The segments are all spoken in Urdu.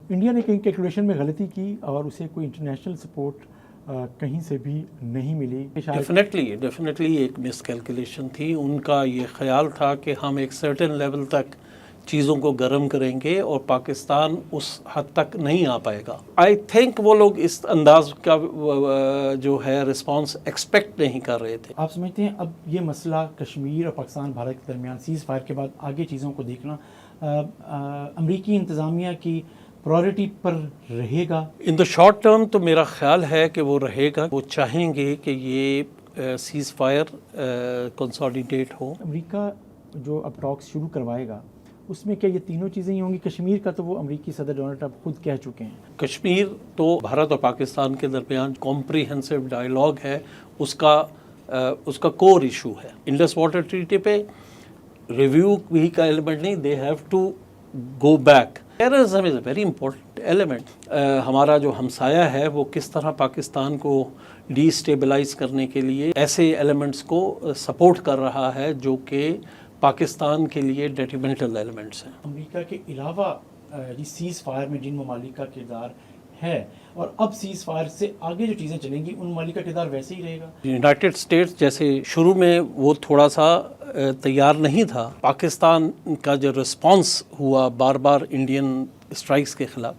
انڈیا نے کہیں کیلکولیشن میں غلطی کی اور اسے کوئی انٹرنیشنل سپورٹ کہیں سے بھی نہیں ملی. ڈیفینیٹلی ایک مس کیلکولیشن تھی. ان کا یہ خیال تھا کہ ہم ایک سرٹن لیول تک چیزوں کو گرم کریں گے اور پاکستان اس حد تک نہیں آ پائے گا. آئی تھنک وہ لوگ اس انداز کا جو ہے رسپانس ایکسپیکٹ نہیں کر رہے تھے. آپ سمجھتے ہیں اب یہ مسئلہ کشمیر اور پاکستان بھارت کے درمیان سیز فائر کے بعد آگے چیزوں کو دیکھنا امریکی انتظامیہ کی پرائرٹی پر رہے گا؟ ان دا شارٹ ٹرم تو میرا خیال ہے کہ وہ رہے گا. وہ چاہیں گے کہ یہ سیز فائر کنسالیڈیٹ ہو. امریکہ جو اب ٹاکس شروع کروائے گا اس میں کیا یہ تینوں چیزیں ہی ہوں گی؟ کشمیر کا تو وہ امریکی صدر ڈونلڈ ٹرمپ خود کہہ چکے ہیں. کشمیر تو بھارت اور پاکستان کے درمیان کمپریہنسو ڈائیلاگ ہے, اس کا کور ایشو ہے. انڈس واٹر ٹریٹی پہ ریویو بھی کا ایلیمنٹ نہیں, they have to go back. Terrorism is a very important element. ہمارا جو ہمسایہ ہے وہ کس طرح پاکستان کو ڈی اسٹیبلائز کرنے کے لیے ایسے ایلیمنٹس کو سپورٹ کر رہا ہے جو کہ پاکستان کے لیے ڈیٹریمنٹل ایلیمنٹس ہیں. امریکہ کے علاوہ سیز فائر میں جن ممالک کا کردار ہے اور اب سیز فائر سے آگے جو چیزیں چلیں گی ان ممالک کا کردار ویسے ہی رہے گا. یونائٹڈ اسٹیٹس جیسے شروع میں وہ تھوڑا سا تیار نہیں تھا. پاکستان کا جو رسپانس ہوا بار بار انڈین اسٹرائکس کے خلاف,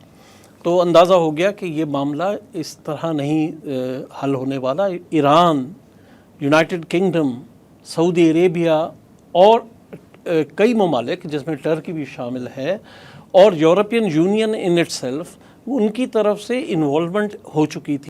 تو اندازہ ہو گیا کہ یہ معاملہ اس طرح نہیں حل ہونے والا. ایران, یونائٹڈ کنگڈم, سعودی عربیہ اور کئی ممالک جس میں ٹرکی بھی شامل ہے اور یورپین یونین ان اٹ سیلف, ان کی طرف سے انوالومنٹ ہو چکی تھی.